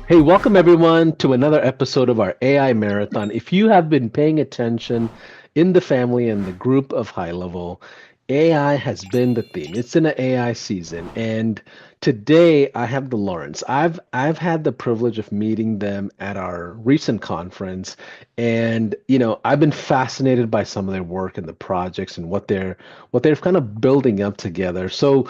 Hey, welcome everyone to another episode of our AI Marathon. If you have been paying attention in the family and the group of High Level, AI has been the theme. It's in an AI season, and today I have the Lawrence. I've had the privilege of meeting them at our recent conference, and I've been fascinated by some of their work and the projects and what they're kind of building up together. So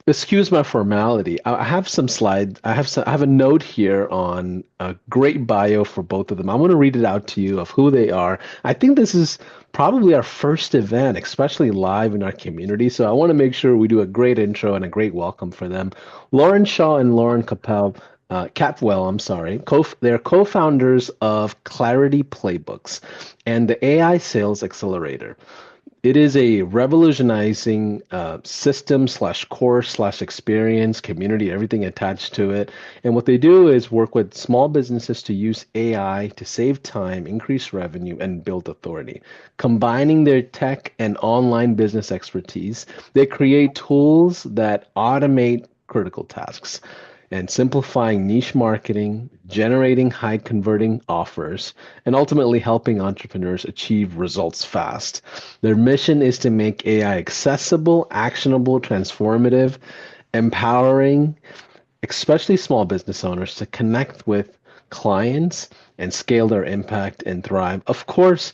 excuse my formality. I have some slides. I have a note here on a great bio for both of them. I want to read it out to you of who they are. I think this is probably our first event, especially live in our community. So I want to make sure we do a great intro and a great welcome for them. Lauren Shaw and Lauren Capwell, I'm sorry. They're co-founders of Clarity Playbooks and the AI Sales Accelerator. It is a revolutionizing system slash course slash experience, community, everything attached to it. And what they do is work with small businesses to use AI to save time, increase revenue, and build authority. Combining their tech and online business expertise, they create tools that automate critical tasks and simplifying niche marketing, generating high converting offers, and ultimately helping entrepreneurs achieve results fast. Their mission is to make AI accessible, actionable, transformative, empowering, especially small business owners, to connect with clients and scale their impact and thrive. Of course,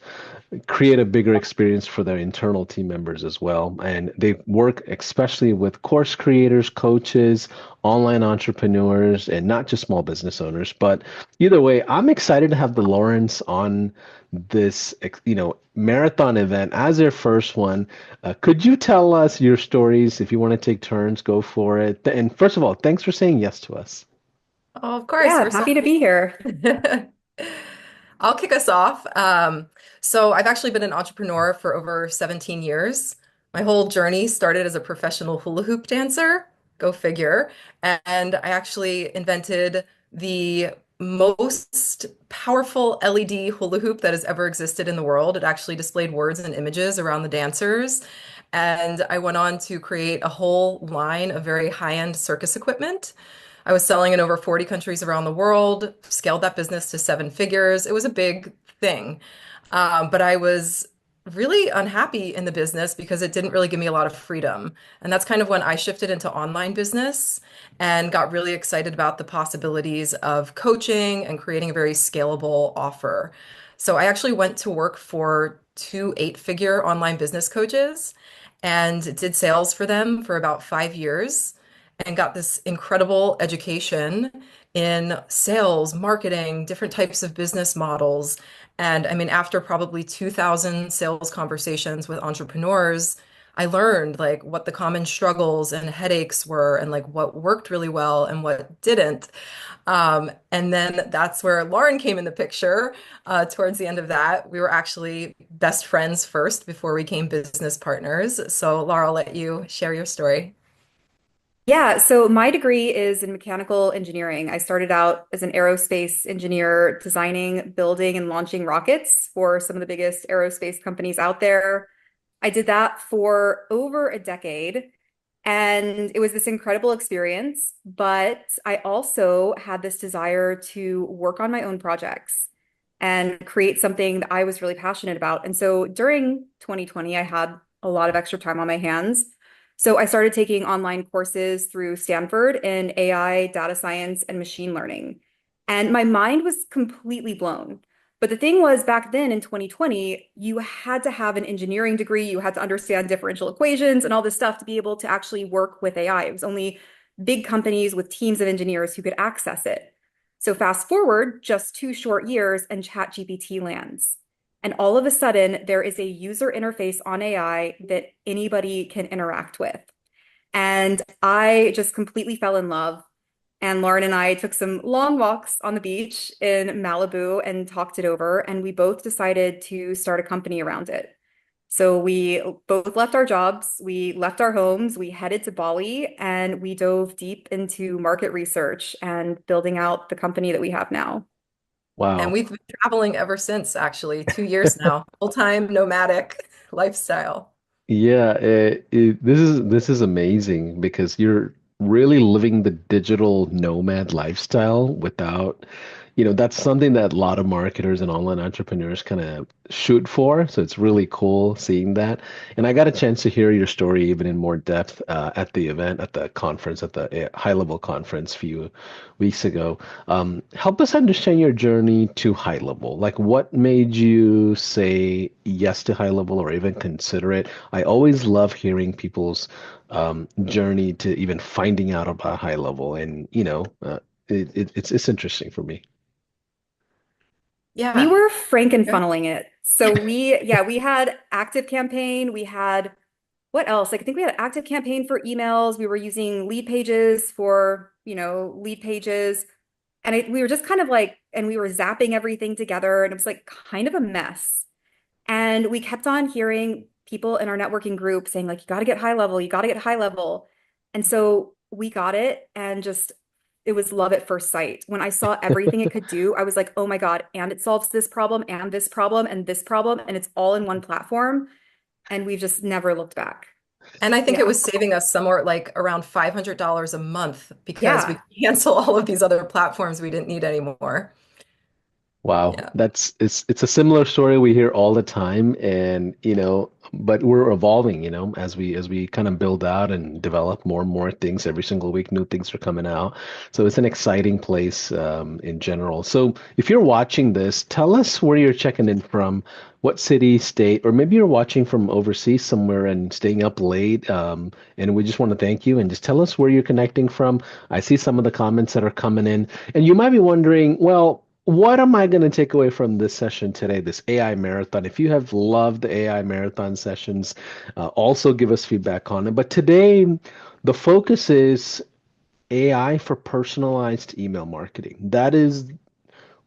create a bigger experience for their internal team members as well. And they work especially with course creators, coaches, online entrepreneurs, and not just small business owners. But either way, I'm excited to have the Lawrence on this, marathon event as their first one. Could you tell us your stories? If you want to take turns, go for it. And first of all, thanks for saying yes to us. Oh, of course, Yeah, we're so happy to be here. happy. I'll kick us off. So I've actually been an entrepreneur for over 17 years. My whole journey started as a professional hula hoop dancer, go figure. And I actually invented the most powerful LED hula hoop that has ever existed in the world. It actually displayed words and images around the dancers. And I went on to create a whole line of very high-end circus equipment. I was selling in over 40 countries around the world, scaled that business to seven figures. It was a big thing. But I was really unhappy in the business because it didn't really give me a lot of freedom. And that's kind of when I shifted into online business and got really excited about the possibilities of coaching and creating a very scalable offer. So I actually went to work for two eight-figure online business coaches and did sales for them for about 5 years and got this incredible education in sales, marketing, different types of business models. And I mean, after probably 2,000 sales conversations with entrepreneurs, I learned like what the common struggles and headaches were and like what worked really well and what didn't. And then that's where Lauren came in the picture. Towards the end of that, we were actually best friends first before we became business partners. So Laura, I'll let you share your story. Yeah, so my degree is in mechanical engineering. I started out as an aerospace engineer, designing, building, and launching rockets for some of the biggest aerospace companies out there. I did that for over a decade, and it was this incredible experience. But I also had this desire to work on my own projects and create something that I was really passionate about. And so during 2020, I had a lot of extra time on my hands. So I started taking online courses through Stanford in AI, data science, and machine learning. And my mind was completely blown. But the thing was, back then in 2020, you had to have an engineering degree, you had to understand differential equations and all this stuff to be able to actually work with AI. It was only big companies with teams of engineers who could access it. So fast forward just 2 short years and ChatGPT lands. And all of a sudden, there is a user interface on AI that anybody can interact with. And I just completely fell in love. And Lauren and I took some long walks on the beach in Malibu and talked it over. And we both decided to start a company around it. So we both left our jobs, we left our homes, we headed to Bali, and we dove deep into market research and building out the company that we have now. And Wow. we've been traveling ever since, actually, 2 years now, full-time nomadic lifestyle. Yeah, this is amazing because you're really living the digital nomad lifestyle without, that's something that a lot of marketers and online entrepreneurs kind of shoot for. So it's really cool seeing that. And I got a chance to hear your story even in more depth at the event, at the conference, at the high level conference a few weeks ago. Help us understand your journey to high level. Like, what made you say yes to high level or even consider it? I always love hearing people's journey to even finding out about high level, and it's interesting for me. We Yeah. were franken funneling it. So we had active campaign. We had what else? Like I think we had an active campaign for emails. We were using lead pages for, lead pages. And we were just kind of like, and we were zapping everything together. And it was like kind of a mess. And we kept on hearing people in our networking group saying, like, you got to get high level, you got to get high level. And so we got it and just, it was love at first sight. When I saw everything it could do, I was like, oh my God, and it solves this problem and this problem and this problem, and it's all in one platform. And we've just never looked back. And I think it Yeah. was saving us somewhere like around $500 a month because we Yeah. could cancel all of these other platforms we didn't need anymore. Wow, Yeah. it's a similar story we hear all the time, and but we're evolving, as we kind of build out and develop more and more things every single week. New things are coming out, so it's an exciting place in general. So if you're watching this, tell us where you're checking in from, what city, state, or maybe you're watching from overseas somewhere and staying up late. And we just want to thank you and just tell us where you're connecting from. I see some of the comments that are coming in, and you might be wondering, well, what am I going to take away from this session today, this AI marathon? If you have loved the AI marathon sessions, also give us feedback on it. But today, the focus is AI for personalized email marketing. That is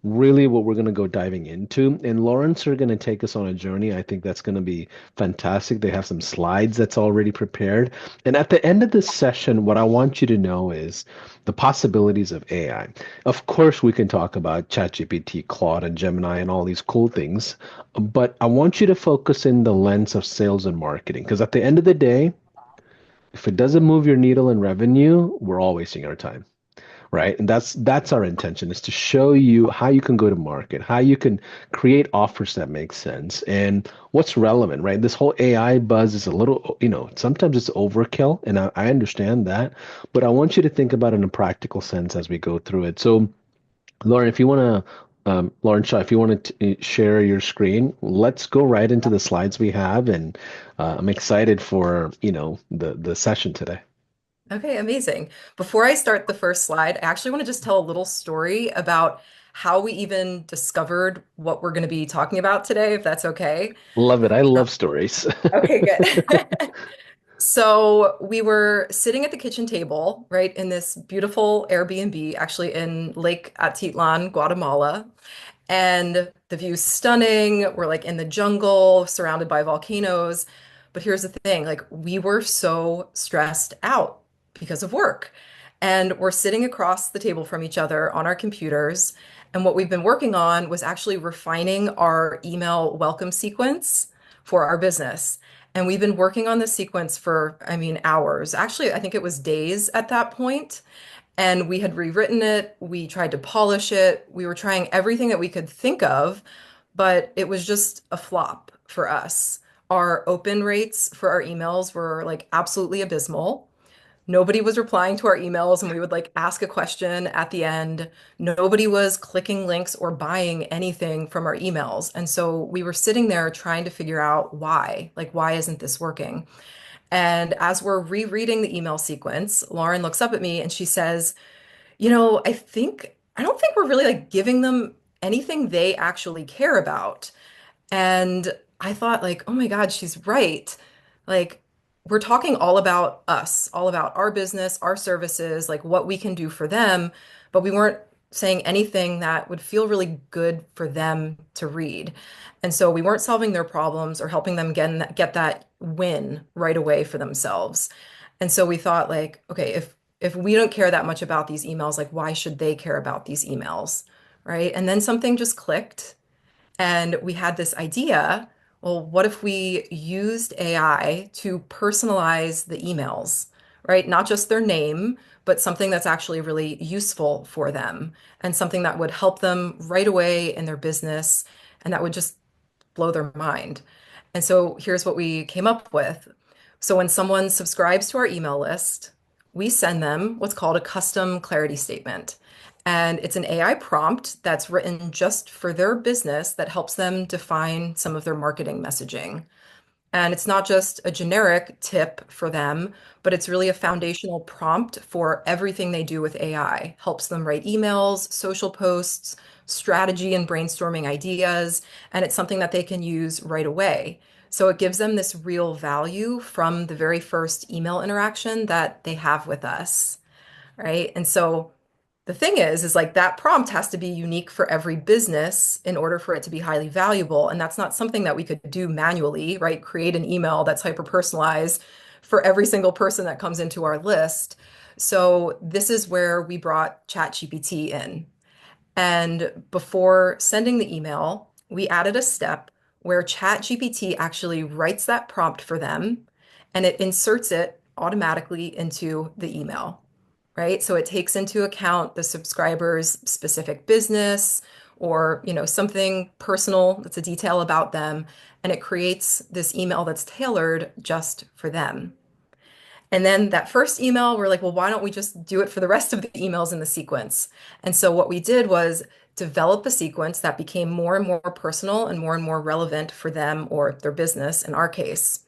really what we're going to go diving into. And Lawrence are going to take us on a journey. I think that's going to be fantastic. They have some slides that's already prepared. And at the end of this session, what I want you to know is the possibilities of AI. Of course, we can talk about ChatGPT, Claude, and Gemini and all these cool things, but I want you to focus in the lens of sales and marketing because at the end of the day, if it doesn't move your needle in revenue, we're all wasting our time, right? And that's our intention, is to show you how you can go to market, how you can create offers that make sense, and what's relevant, right? This whole AI buzz is a little, sometimes it's overkill, and I understand that, but I want you to think about it in a practical sense as we go through it. So, Lauren, if you want to. Lauren Shaw, if you want to share your screen, let's go right into the slides we have, and I'm excited for the session today. Okay, amazing. Before I start the first slide, I actually want to just tell a little story about how we even discovered what we're going to be talking about today, if that's okay. Love it. I love stories. Okay, good. So we were sitting at the kitchen table, right, in this beautiful Airbnb, actually in Lake Atitlan, Guatemala. And the view's stunning. We're like in the jungle, surrounded by volcanoes. But here's the thing, like we were so stressed out because of work. And we're sitting across the table from each other on our computers. And what we've been working on was actually refining our email welcome sequence for our business. And we've been working on this sequence for, I mean, hours. Actually, I think it was days at that point. And we had rewritten it. We tried to polish it. We were trying everything that we could think of, but it was just a flop for us. Our open rates for our emails were like absolutely abysmal. Nobody was replying to our emails, and we would like ask a question at the end. Nobody was clicking links or buying anything from our emails. And so we were sitting there trying to figure out why, like, why isn't this working? And as we're rereading the email sequence, Lauren looks up at me and she says, I don't think we're really like giving them anything they actually care about. And I thought like, oh my God, she's right. Like we're talking all about us, all about our business, our services, like what we can do for them, but we weren't saying anything that would feel really good for them to read. And so we weren't solving their problems or helping them get that win right away for themselves. And so we thought like, okay, if we don't care that much about these emails, like why should they care about these emails? Right? And then something just clicked and we had this idea, well, what if we used AI to personalize the emails, right? Not just their name, but something that's actually really useful for them and something that would help them right away in their business and that would just blow their mind. And so here's what we came up with. So when someone subscribes to our email list, we send them what's called a custom clarity statement. And it's an AI prompt that's written just for their business that helps them define some of their marketing messaging. And it's not just a generic tip for them, but it's really a foundational prompt for everything they do with AI. Helps them write emails, social posts, strategy and brainstorming ideas, and it's something that they can use right away. So it gives them this real value from the very first email interaction that they have with us, right? And so the thing is like that prompt has to be unique for every business in order for it to be highly valuable. And that's not something that we could do manually, right? Create an email that's hyper personalized for every single person that comes into our list. So this is where we brought ChatGPT in. And before sending the email, we added a step where ChatGPT actually writes that prompt for them and it inserts it automatically into the email, right? So it takes into account the subscriber's specific business or, something personal that's a detail about them, and it creates this email that's tailored just for them. And then that first email, we're like, well, why don't we just do it for the rest of the emails in the sequence? And so what we did was develop a sequence that became more and more personal and more relevant for them or their business in our case.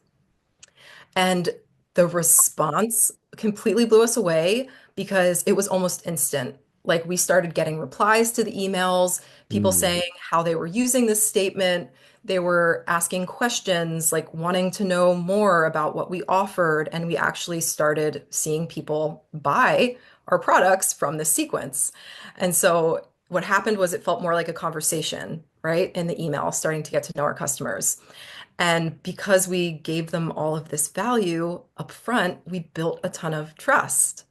And the response completely blew us away because it was almost instant. Like we started getting replies to the emails, people Mm. saying how they were using this statement. They were asking questions, like wanting to know more about what we offered. And we actually started seeing people buy our products from this sequence. And so what happened was it felt more like a conversation, right? In the email, starting to get to know our customers. And because we gave them all of this value up front, we built a ton of trust,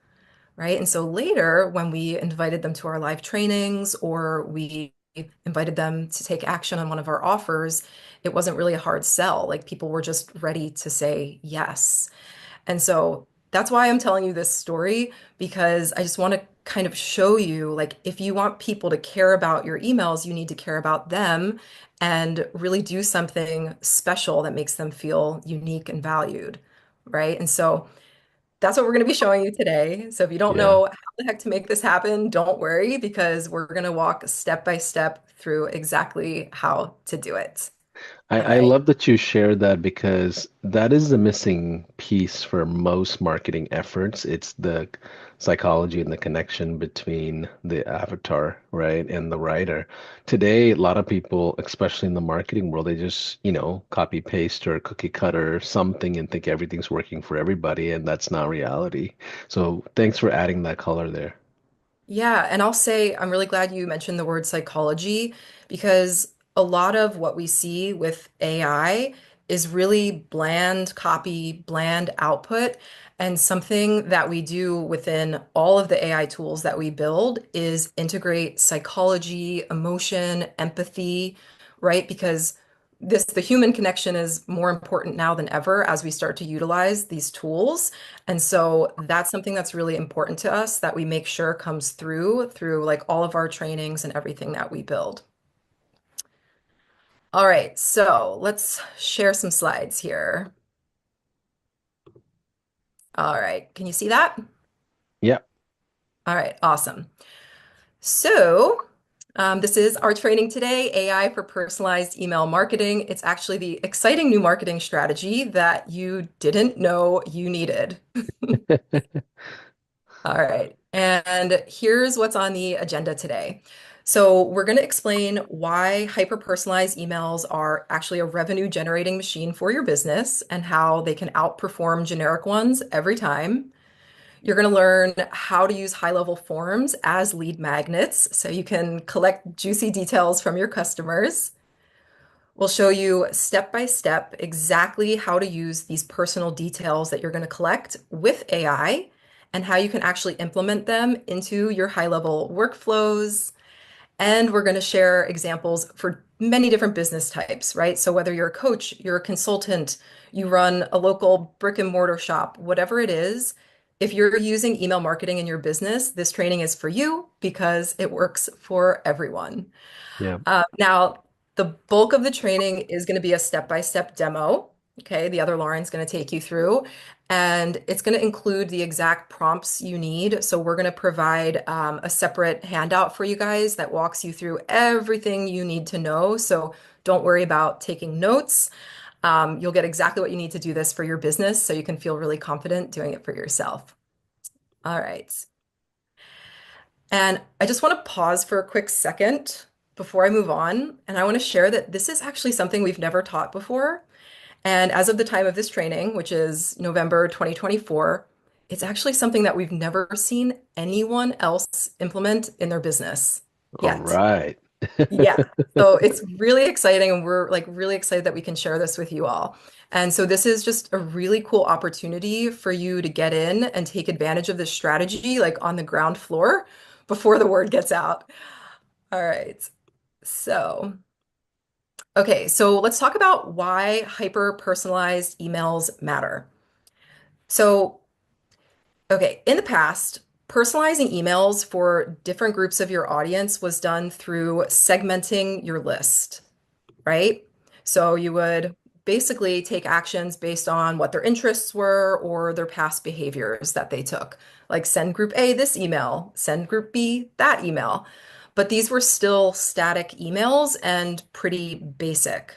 right? And so later, when we invited them to our live trainings or we invited them to take action on one of our offers, it wasn't really a hard sell. Like people were just ready to say yes. And so that's why I'm telling you this story, because I just want to kind of show you, like, if you want people to care about your emails, you need to care about them and really do something special that makes them feel unique and valued, right? And so that's what we're going to be showing you today. So if you don't Yeah. know how the heck to make this happen, don't worry, because we're going to walk step by step through exactly how to do it. All I right. love that you shared that because that is the missing piece for most marketing efforts. It's the psychology and the connection between the avatar, right, and the writer. Today, a lot of people, especially in the marketing world, they just, copy paste or cookie cutter something and think everything's working for everybody, and that's not reality. So thanks for adding that color there. Yeah, and I'll say I'm really glad you mentioned the word psychology because a lot of what we see with AI is really bland copy, bland output. And something that we do within all of the AI tools that we build is integrate psychology, emotion, empathy, right? Because the human connection is more important now than ever as we start to utilize these tools. And so that's something that's really important to us that we make sure comes through like all of our trainings and everything that we build. All right, so let's share some slides here. All right, can you see that? Yeah. All right, awesome. So this is our training today, AI for personalized email marketing. It's actually the exciting new marketing strategy that you didn't know you needed. All right. And here's what's on the agenda today. So, we're going to explain why hyper-personalized emails are actually a revenue generating machine for your business and how they can outperform generic ones every time. You're going to learn how to use high-level forms as lead magnets so you can collect juicy details from your customers. We'll show you step by step exactly how to use these personal details that you're going to collect with AI and how you can actually implement them into your high level workflows. And we're going to share examples for many different business types, right? So whether you're a coach, you're a consultant, you run a local brick and mortar shop, whatever it is, if you're using email marketing in your business, this training is for you because it works for everyone. Yeah. Now, the bulk of the training is going to be a step-by-step demo. Okay, the other Lauren's going to take you through, and it's going to include the exact prompts you need. So we're going to provide a separate handout for you guys that walks you through everything you need to know. So don't worry about taking notes. You'll get exactly what you need to do this for your business, so you can feel really confident doing it for yourself. All right. And I just want to pause for a quick second before I move on. And I want to share that this is actually something we've never taught before. And as of the time of this training, which is November 2024, it's actually something that we've never seen anyone else implement in their business All yet. right. Yeah. So it's really exciting, and we're like really excited that we can share this with you all. And so this is just a really cool opportunity for you to get in and take advantage of this strategy like on the ground floor before the word gets out. All right. So, okay, so let's talk about why hyper-personalized emails matter. So, okay, in the past, personalizing emails for different groups of your audience was done through segmenting your list, right? So you would basically take actions based on what their interests were or their past behaviors that they took. Like send group A this email, send group B that email. But these were still static emails and pretty basic.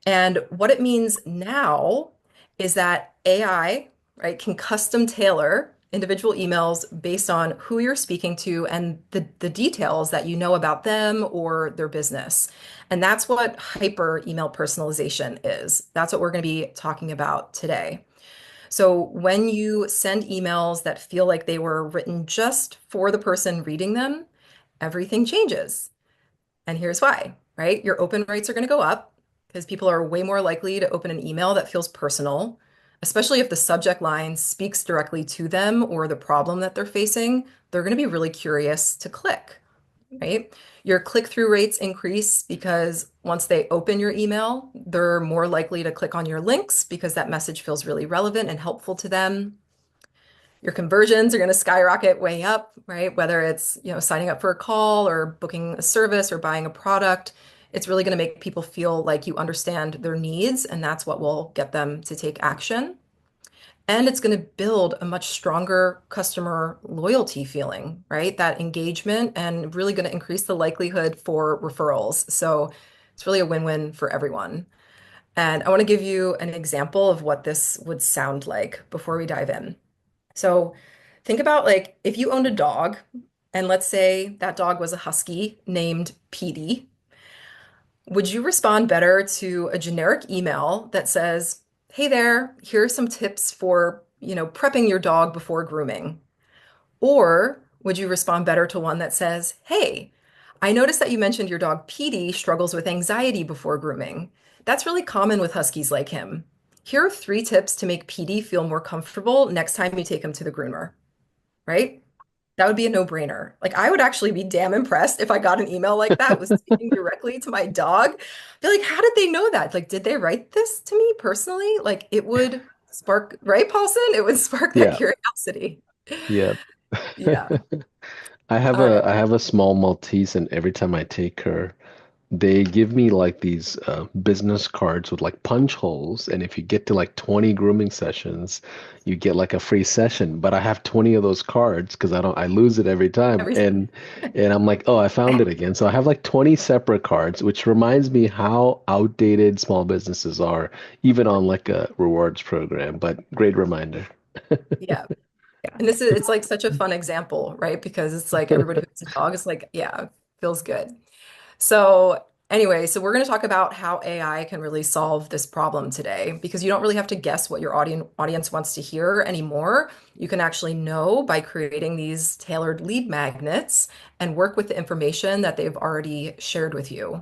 And what it means now is that AI, right, can custom tailor individual emails based on who you're speaking to and the details that you know about them or their business. And that's what hyper email personalization is. That's what we're going to be talking about today. So when you send emails that feel like they were written just for the person reading them, everything changes. And here's why, right? Your open rates are going to go up because people are way more likely to open an email that feels personal, especially if the subject line speaks directly to them or the problem that they're facing. They're going to be really curious to click, right? Your click-through rates increase because once they open your email, they're more likely to click on your links because that message feels really relevant and helpful to them. Your conversions are going to skyrocket way up, right? Whether it's, signing up for a call or booking a service or buying a product, it's really going to make people feel like you understand their needs, and that's what will get them to take action. And it's going to build a much stronger customer loyalty feeling, right? That engagement and really going to increase the likelihood for referrals. So it's really a win-win for everyone. And I want to give you an example of what this would sound like before we dive in. So think about like if you owned a dog, and let's say that dog was a husky named Petey, would you respond better to a generic email that says, "Hey there, here are some tips for, prepping your dog before grooming"? Or would you respond better to one that says, "Hey, I noticed that you mentioned your dog Petey struggles with anxiety before grooming. That's really common with huskies like him. Here are 3 tips to make Petey feel more comfortable next time you take him to the groomer," right? That would be a no-brainer. Like I would actually be damn impressed if I got an email like that was speaking directly to my dog. Be like, how did they know that? Like, did they write this to me personally? Like it would spark, right, Paulson? It would spark that Yeah. curiosity. Yeah. Yeah. I have All a right. I have a small Maltese, and every time I take her, they give me like these business cards with like punch holes, and if you get to like 20 grooming sessions, you get like a free session. But I have 20 of those cards because I lose it every time, Every and I'm like, oh, I found it again. So I have like 20 separate cards, which reminds me how outdated small businesses are, even on like a rewards program. But great reminder. yeah. Yeah. And this is it's like such a fun example, right? Because it's like everybody who has a dog is like, yeah, feels good. So, anyway, so we're going to talk about how AI can really solve this problem today because you don't really have to guess what your audience wants to hear anymore. You can actually know by creating these tailored lead magnets and work with the information that they've already shared with you.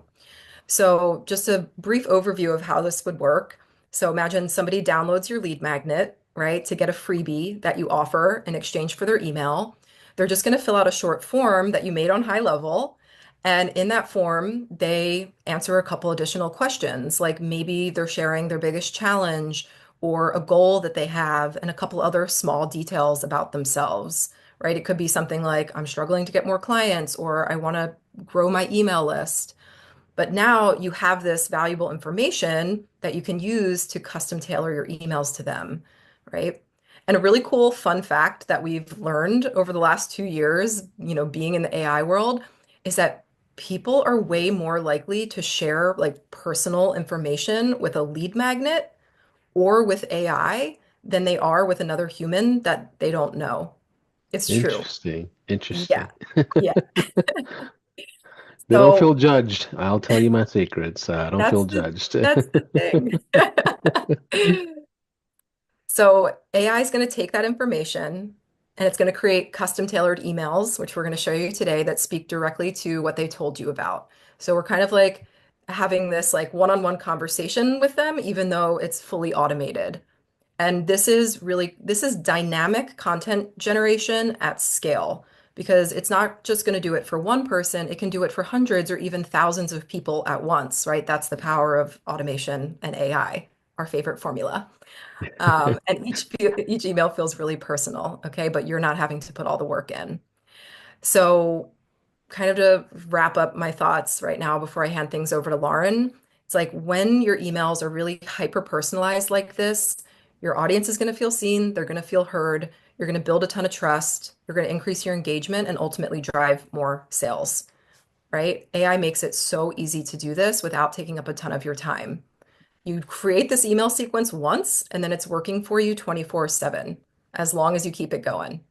So, just a brief overview of how this would work. So, imagine somebody downloads your lead magnet, right, to get a freebie that you offer in exchange for their email. They're just going to fill out a short form that you made on HighLevel. And in that form, they answer a couple additional questions, like maybe they're sharing their biggest challenge, or a goal that they have and a couple other small details about themselves, right? It could be something like, I'm struggling to get more clients, or I want to grow my email list. But now you have this valuable information that you can use to custom tailor your emails to them, right? And a really cool fun fact that we've learned over the last 2 years, being in the AI world, is that people are way more likely to share like personal information with a lead magnet or with AI than they are with another human that they don't know. It's true. Interesting. Yeah. Interesting. Yeah. They don't feel So judged. I'll tell you my secrets. I don't feel that's the judged. that's the thing. So AI is going to take that information and it's going to create custom tailored emails, which we're going to show you today that speak directly to what they told you about. So we're kind of like having this like one-on-one conversation with them, even though it's fully automated. And this is dynamic content generation at scale because it's not just going to do it for one person, it can do it for hundreds or even thousands of people at once, right? That's the power of automation and AI, our favorite formula. And each email feels really personal, okay? But you're not having to put all the work in. So kind of to wrap up my thoughts right now before I hand things over to Lauren, it's like when your emails are really hyper personalized like this, your audience is going to feel seen, they're going to feel heard, you're going to build a ton of trust, you're going to increase your engagement and ultimately drive more sales, right? AI makes it so easy to do this without taking up a ton of your time. You create this email sequence once and then it's working for you 24/7 as long as you keep it going.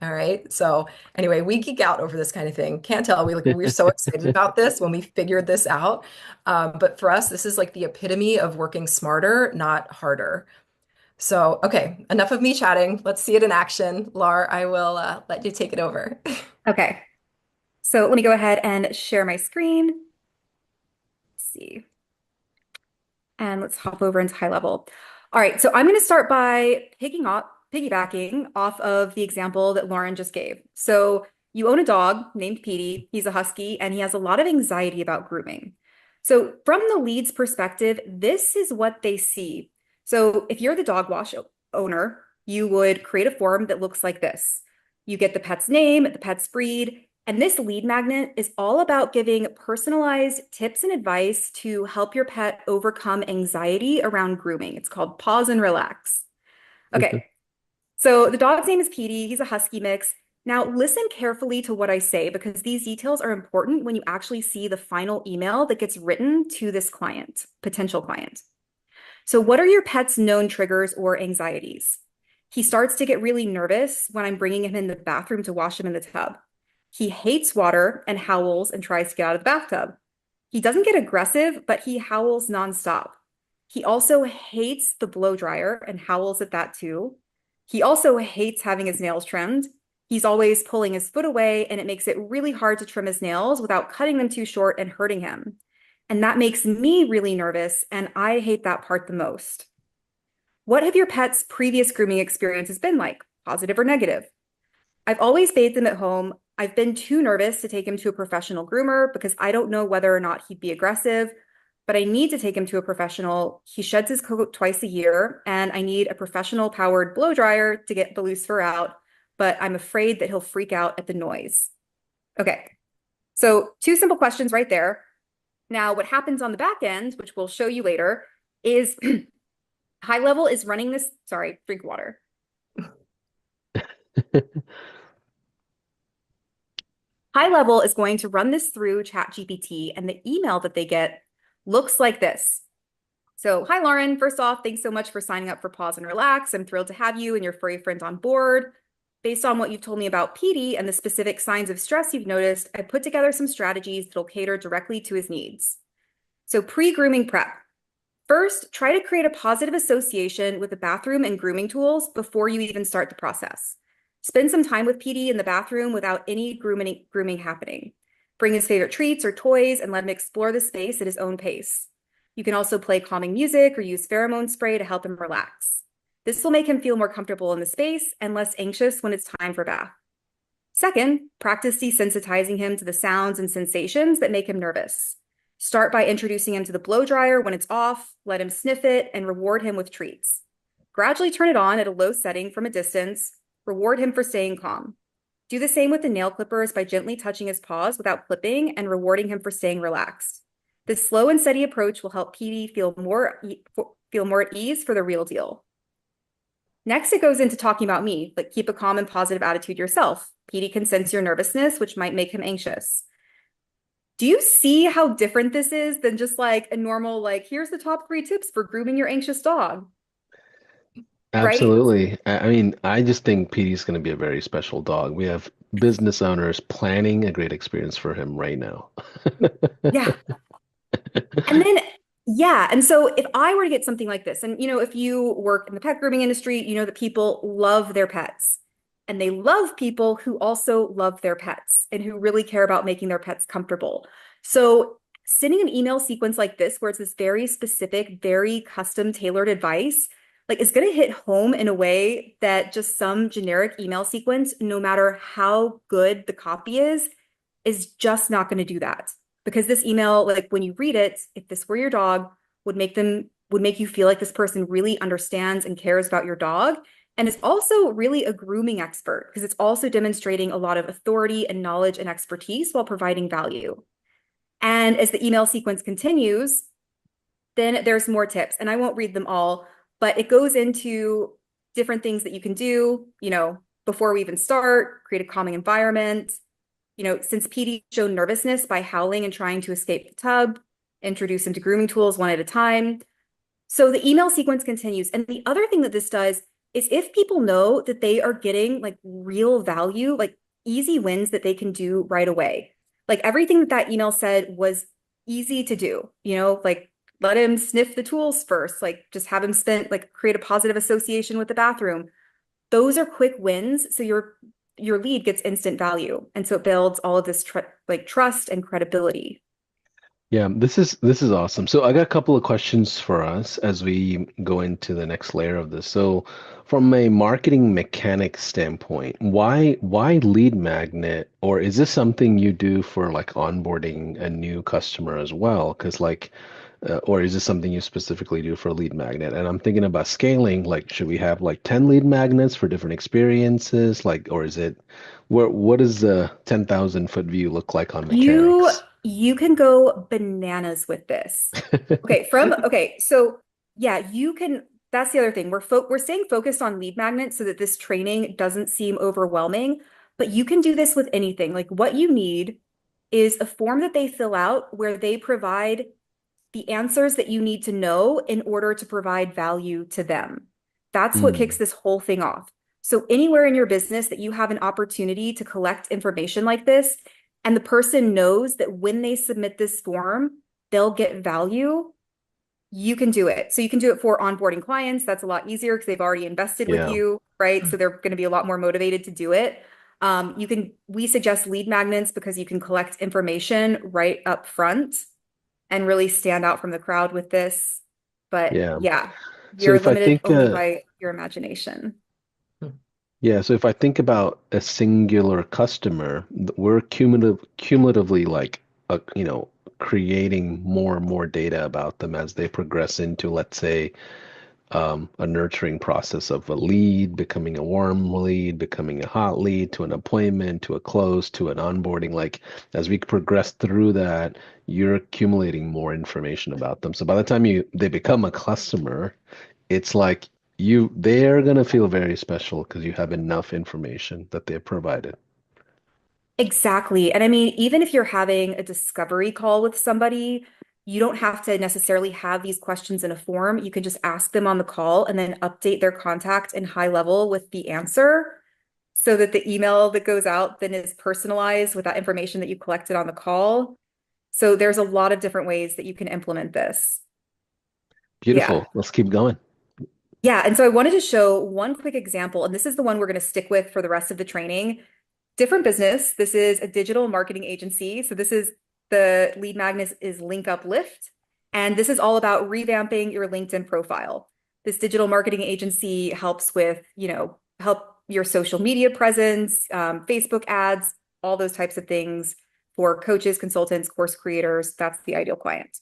All right. So anyway, we geek out over this kind of thing. Can't tell. We're so excited about this when we figured this out. But for us, this is like the epitome of working smarter, not harder. So, okay, enough of me chatting. Let's see it in action. Lar, I will let you take it over. Okay, so let me go ahead and share my screen. Let's see. And let's hop over into high level. All right, so I'm going to start by piggybacking off of the example that Lauren just gave. So you own a dog named Petey. He's a husky, and he has a lot of anxiety about grooming. So from the lead's perspective, this is what they see. So if you're the dog wash owner, you would create a form that looks like this. You get the pet's name, the pet's breed, and this lead magnet is all about giving personalized tips and advice to help your pet overcome anxiety around grooming. It's called Pause and Relax. Okay, so the dog's name is Petey. He's a husky mix. Now, listen carefully to what I say because these details are important when you actually see the final email that gets written to this client, potential client. So, what are your pet's known triggers or anxieties? He starts to get really nervous when I'm bringing him in the bathroom to wash him in the tub. He hates water and howls and tries to get out of the bathtub. He doesn't get aggressive, but he howls nonstop. He also hates the blow dryer and howls at that too. He also hates having his nails trimmed. He's always pulling his foot away, and it makes it really hard to trim his nails without cutting them too short and hurting him. And that makes me really nervous, and I hate that part the most. What have your pet's previous grooming experiences been like, positive or negative? I've always bathed him at home. I've been too nervous to take him to a professional groomer because I don't know whether or not he'd be aggressive, but I need to take him to a professional. He sheds his coat twice a year, and I need a professional powered blow dryer to get the loose fur out, but I'm afraid that he'll freak out at the noise. Okay, so two simple questions right there. Now, what happens on the back end, which we'll show you later, is HighLevel is running this, sorry, drink water. HighLevel is going to run this through ChatGPT, and the email that they get looks like this. So, hi, Lauren. First off, thanks so much for signing up for Pause and Relax. I'm thrilled to have you and your furry friend on board. Based on what you've told me about Petey and the specific signs of stress you've noticed, I put together some strategies that'll cater directly to his needs. So, pre-grooming prep. First, try to create a positive association with the bathroom and grooming tools before you even start the process. Spend some time with Petey in the bathroom without any grooming happening. Bring his favorite treats or toys and let him explore the space at his own pace. You can also play calming music or use pheromone spray to help him relax. This will make him feel more comfortable in the space and less anxious when it's time for bath. Second, practice desensitizing him to the sounds and sensations that make him nervous. Start by introducing him to the blow dryer when it's off, let him sniff it, and reward him with treats. Gradually turn it on at a low setting from a distance. Reward him for staying calm. Do the same with the nail clippers by gently touching his paws without clipping and rewarding him for staying relaxed. This slow and steady approach will help PD feel more at ease for the real deal. Next, it goes into talking about me, like keep a calm and positive attitude yourself. PD can sense your nervousness, which might make him anxious. Do you see how different this is than just like a normal, like, here's the top 3 tips for grooming your anxious dog, right? Absolutely. I mean, I just think Petey's going to be a very special dog. We have business owners planning a great experience for him right now. Yeah. And then, yeah. And so if I were to get something like this, and if you work in the pet grooming industry, you know that people love their pets and they love people who also love their pets and who really care about making their pets comfortable. So sending an email sequence like this, where it's this very specific, very custom tailored advice, like is going to hit home in a way that just some generic email sequence, no matter how good the copy is just not going to do that. Because this email, like when you read it, if this were your dog, would make you feel like this person really understands and cares about your dog. And is also really a grooming expert because it's also demonstrating a lot of authority and knowledge and expertise while providing value. And as the email sequence continues, then there's more tips. And I won't read them all, but it goes into different things that you can do, before we even start, create a calming environment. Since PD showed nervousness by howling and trying to escape the tub, introduce him to grooming tools one at a time. So the email sequence continues. And the other thing that this does is if people know that they are getting like real value, like easy wins that they can do right away. Like everything that email said was easy to do, like let him sniff the tools first, like just have him create a positive association with the bathroom. Those are quick wins. So your lead gets instant value. And so it builds all of this trust and credibility. Yeah, this is awesome. So I got a couple of questions for us as we go into the next layer of this. So from a marketing mechanic standpoint, why lead magnet, or is this something you do for like onboarding a new customer as well? Because or is this something you specifically do for a lead magnet? And I'm thinking about scaling, like should we have like 10 lead magnets for different experiences? Like, or is it what does the 10,000-foot view look like on You mechanics? you can go bananas with this. Okay, so yeah, you can. That's the other thing. We're staying focused on lead magnets so that this training doesn't seem overwhelming, but you can do this with anything. Like what you need is a form that they fill out where they provide the answers that you need to know in order to provide value to them. That's what kicks Mm, this whole thing off. So, anywhere in your business that you have an opportunity to collect information like this, and the person knows that when they submit this form, they'll get value, you can do it. So, you can do it for onboarding clients. That's a lot easier because they've already invested with yeah. you, right? So, they're going to be a lot more motivated to do it. We suggest lead magnets because you can collect information right up front and really stand out from the crowd with this. But Yeah. yeah, So you're if I limited think only by your imagination. yeah, so if I think about a singular customer, we're cumulatively like creating more and more data about them as they progress into, let's say, a nurturing process of a lead, becoming a warm lead, becoming a hot lead, to an appointment, to a close, to an onboarding. Like as we progress through that, you're accumulating more information about them. So by the time they become a customer, it's like they're gonna feel very special because you have enough information that they've provided. Exactly. And I mean, even if you're having a discovery call with somebody, you don't have to necessarily have these questions in a form. You can just ask them on the call and then update their contact in HighLevel with the answer so that the email that goes out then is personalized with that information that you collected on the call. So there's a lot of different ways that you can implement this. Yeah. Beautiful. Let's keep going. Yeah, and so I wanted to show one quick example, and this is the one we're going to stick with for the rest of the training. Different business. This is a digital marketing agency. So this is the lead magnet is Link Uplift, and this is all about revamping your LinkedIn profile. This digital marketing agency helps with, help your social media presence, Facebook ads, all those types of things for coaches, consultants, course creators. That's the ideal client.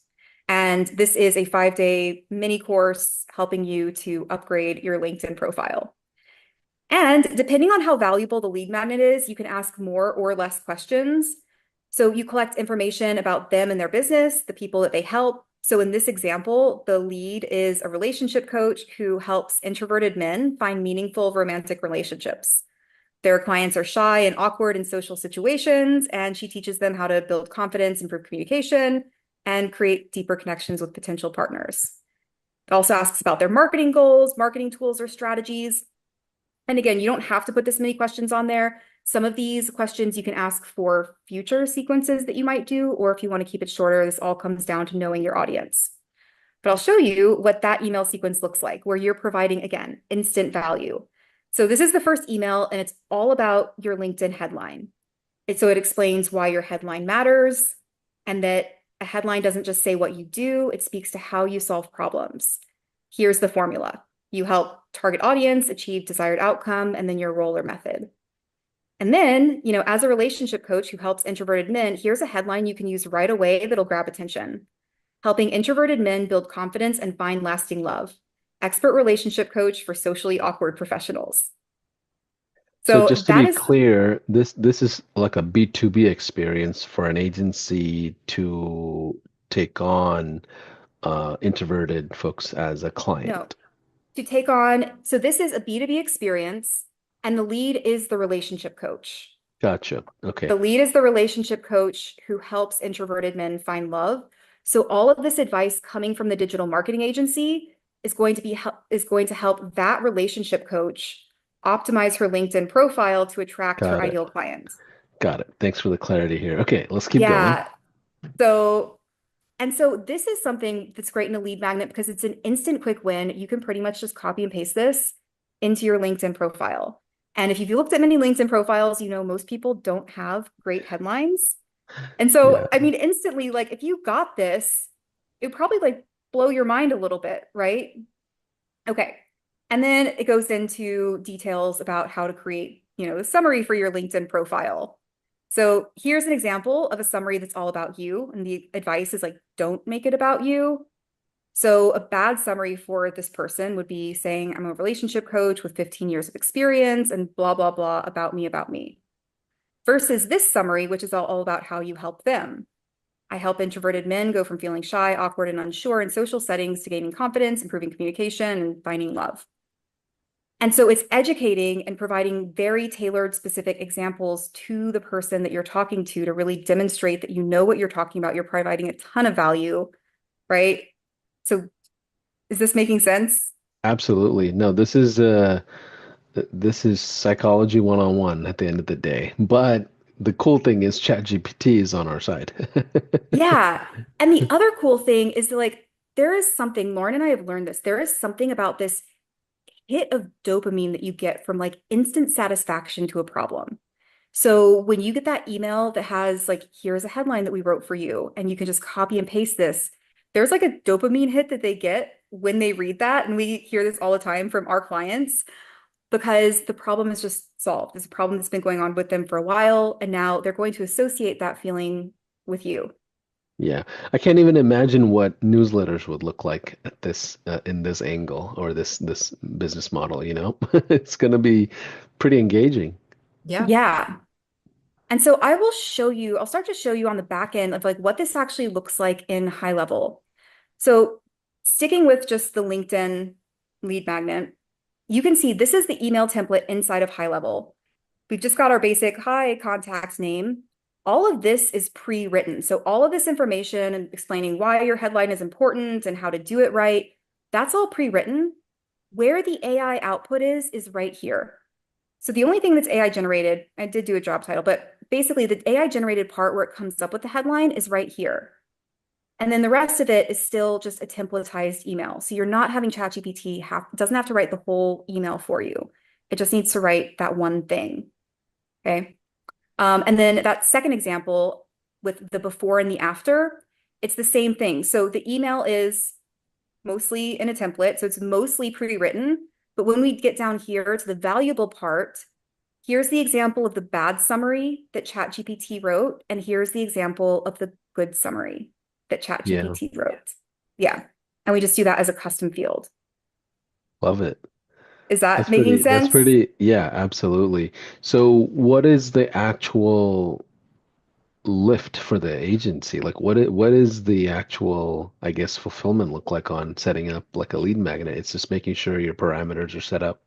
And this is a 5-day mini course helping you to upgrade your LinkedIn profile. And depending on how valuable the lead magnet is, you can ask more or less questions. So you collect information about them and their business, the people that they help. So in this example, the lead is a relationship coach who helps introverted men find meaningful romantic relationships. Their clients are shy and awkward in social situations, and she teaches them how to build confidence, improve communication, and create deeper connections with potential partners. It also asks about their marketing goals, marketing tools, or strategies. And again, you don't have to put this many questions on there. Some of these questions you can ask for future sequences that you might do, or if you want to keep it shorter, this all comes down to knowing your audience. But I'll show you what that email sequence looks like, where you're providing, again, instant value. So this is the first email, and it's all about your LinkedIn headline. So it explains why your headline matters, and that a headline doesn't just say what you do, it speaks to how you solve problems. Here's the formula. You help target audience, achieve desired outcome, and then your role or method. And then, as a relationship coach who helps introverted men, here's a headline you can use right away that'll grab attention. Helping introverted men build confidence and find lasting love. Expert relationship coach for socially awkward professionals. So So just to that be is, clear, this is like a B2B experience for an agency to take on introverted folks as a no, client. to take on, so this is a B2B experience, and the lead is the relationship coach. Gotcha. Okay. The lead is the relationship coach who helps introverted men find love. So all of this advice coming from the digital marketing agency is going to help that relationship coach optimize her LinkedIn profile to attract her Got it. ideal clients. Got it. Thanks for the clarity here. Okay, let's keep going. Yeah. So so this is something that's great in a lead magnet because it's an instant quick win. You can pretty much just copy and paste this into your LinkedIn profile. And if you've looked at many LinkedIn profiles, most people don't have great headlines. And Yeah. so, I mean, instantly, like if you got this, it would probably like blow your mind a little bit, right? Okay. And then it goes into details about how to create, the summary for your LinkedIn profile. So here's an example of a summary that's all about you. And the advice is like, don't make it about you. So a bad summary for this person would be saying, I'm a relationship coach with 15 years of experience and blah, blah, blah about me, about me. Versus this summary, which is all about how you help them. I help introverted men go from feeling shy, awkward, and unsure in social settings to gaining confidence, improving communication, and finding love. And so it's educating and providing very tailored, specific examples to the person that you're talking to really demonstrate that you know what you're talking about. You're providing a ton of value, right? So is this making sense? Absolutely. No, this is psychology 101 at the end of the day. But the cool thing is ChatGPT is on our side. Yeah. And the other cool thing is that, like, there is something, Lauren and I have learned this. There is something about this hit of dopamine that you get from like instant satisfaction to a problem. So when you get that email that has like, here's a headline that we wrote for you, and you can just copy and paste this, there's like a dopamine hit that they get when they read that. And we hear this all the time from our clients because the problem is just solved. It's a problem that's been going on with them for a while. And now they're going to associate that feeling with you. Yeah, I can't even imagine what newsletters would look like at this in this angle or this business model, you know? It's going to be pretty engaging. Yeah. Yeah. And so I will show you, I'll start to show you on the back end of like what this actually looks like in HighLevel. So sticking with just the LinkedIn lead magnet, you can see this is the email template inside of HighLevel. We've just got our basic hi contact name. All of this is pre-written. So all of this information and explaining why your headline is important and how to do it right, that's all pre-written. Where the AI output is right here. So the only thing that's AI generated, I did do a job title, but basically the AI generated part where it comes up with the headline is right here. And then the rest of it is still just a templatized email. So you're not having ChatGPT doesn't have to write the whole email for you. It just needs to write that one thing. Okay. And then that second example with the before and the after, it's the same thing. So the email is mostly in a template, so it's mostly pre-written. But when we get down here to the valuable part, here's the example of the bad summary that ChatGPT wrote, and here's the example of the good summary that Yeah. ChatGPT wrote. Yeah. And we just do that as a custom field. Love it. Is that making That's sense? pretty, yeah, absolutely. So what is the actual lift for the agency? Like what is the actual, I guess, fulfillment look like on setting up like a lead magnet? It's just making sure your parameters are set up.